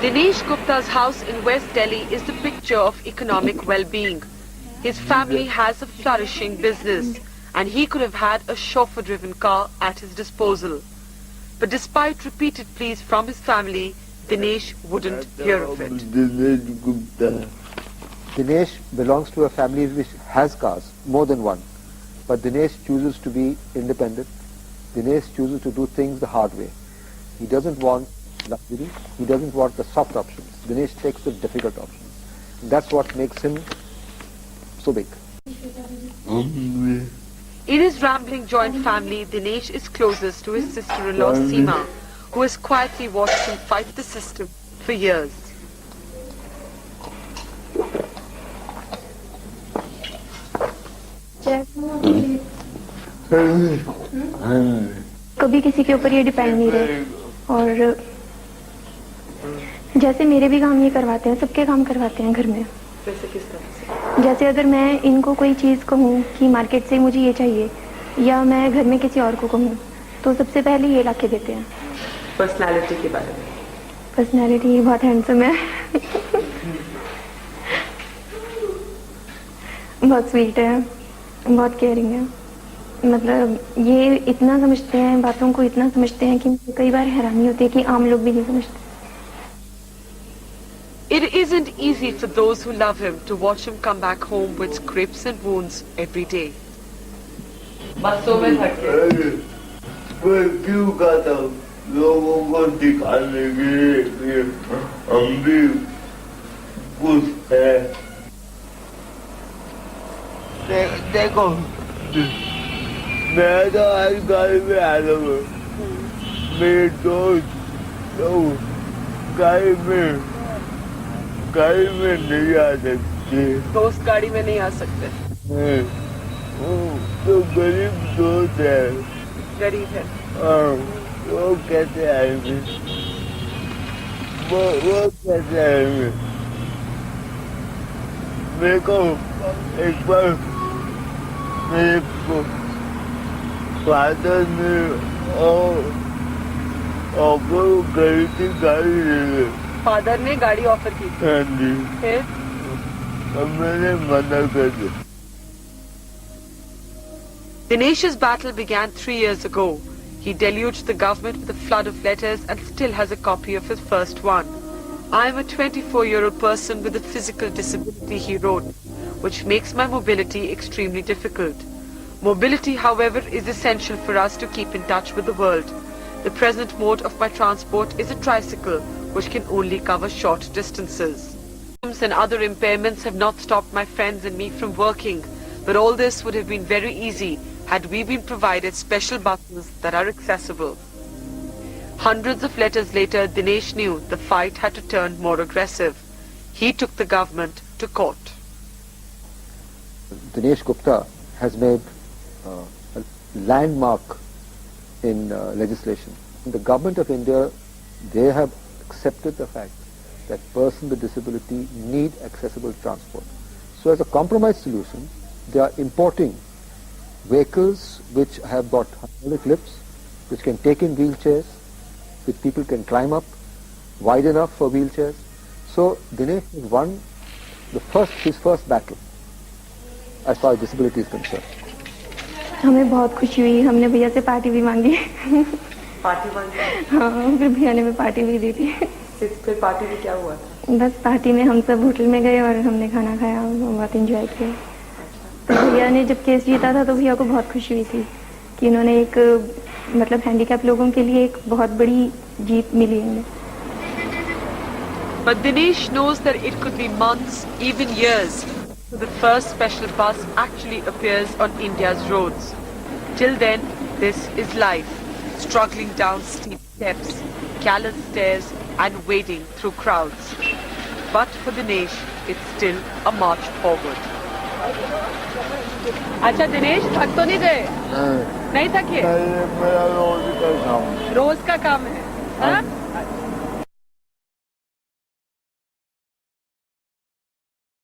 Dinesh Gupta's house in West Delhi is the picture of economic well-being. His family has a flourishing business and he could have had a chauffeur-driven car at his disposal. But despite repeated pleas from his family, Dinesh wouldn't hear of it. Dinesh belongs to a family which has cars, more than one. But Dinesh chooses to be independent. Dinesh chooses to do things the hard way. He doesn't want luxury. He doesn't want the soft options. Dinesh takes the difficult options. That's what makes him so big. In his rambling joint family, Dinesh is closest to his sister-in-law Seema, who has quietly watched him fight the system for years. कभी किसी के ऊपर ये depend नहीं रहे और जैसे मेरे भी काम ये करवाते हैं, सबके काम करवाते हैं घर में। वैसे किस तरह से? जैसे अगर मैं इनको कोई चीज़ कहूँ कि मार्केट से मुझे ये चाहिए या मैं घर में किसी और को कहूँ तो सबसे पहले ये ला के देते हैं। पर्सनालिटी के बारे में? पर्सनालिटी बहुत हैंडसम है। बहुत स्वीट है, बहुत केयरिंग है। मतलब ये इतना समझते हैं, बातों को इतना समझते हैं कि कई बार हैरानी होती है कि आम लोग भी नहीं समझते। It isn't easy for those who love him to watch him come back home with scrapes and wounds every day. बसों में थके। मैं क्यों कहता हूँ लोगों को दिखाने के लिए हम भी कुछ है। देखो मैं तो आज घर में आ रहा हूँ, मेरे दोस्त लोग गाड़ी में नहीं आ सकते। दोस्त गाड़ी में नहीं आ सकते? तो गरीब दोस्त है। गरीब है? हाँ, वो कैसे आएंगे? वो कैसे आएंगे? मेरे को एक बार मेरे को फादर ने ऑफर करी थी गाड़ी लेने। फादर ने गाड़ी ऑफर की थी? हाँ जी। फिर? अब मैंने मना कर दिया। Dinesh's battle began 3 years ago. He deluged the government with a flood of letters and still has a copy of his first one. I am a 24-year-old person with a physical disability, he wrote, which makes my mobility extremely difficult. Mobility, however, is essential for us to keep in touch with the world. The present mode of my transport is a tricycle, which can only cover short distances. And other impairments have not stopped my friends and me from working, but all this would have been very easy had we been provided special buses that are accessible. Hundreds of letters later, Dinesh knew the fight had to turn more aggressive. He took the government to court. Dinesh Gupta has made a landmark in legislation. The government of India, they have accepted the fact that persons with disability need accessible transport. So as a compromise solution, they are importing vehicles which have got hydraulic lifts, which can take in wheelchairs, which people can climb up, wide enough for wheelchairs. So Dinesh has won his first battle as far as disability is concerned. हमें बहुत खुशी हुई, हमने भैया से party भी मांगी। Party मांगी? हाँ, फिर भैया ने हमें पार्टी भी दी थी। फिर पार्टी में क्या हुआ था? बस पार्टी में हम सब होटल में गए और हमने खाना खाया, बहुत एंजॉय किया। तो भैया ने जब केस जीता था तो भैया को बहुत खुशी हुई थी कि इन्होंने एक मतलब हैंडीकैप लोगों के लिए एक बहुत बड़ी जीत मिली है। But Dinesh knows that it could be months, even years, till the first special bus actually appears on India's roads. Till then, this is life, struggling down steep steps, callous stairs and wading through crowds. But for Dinesh, it's still a march forward. अच्छा दिनेश, थक तो नहीं गए? नहीं थके? मेरा रोज का काम। रोज का काम है? हाँ?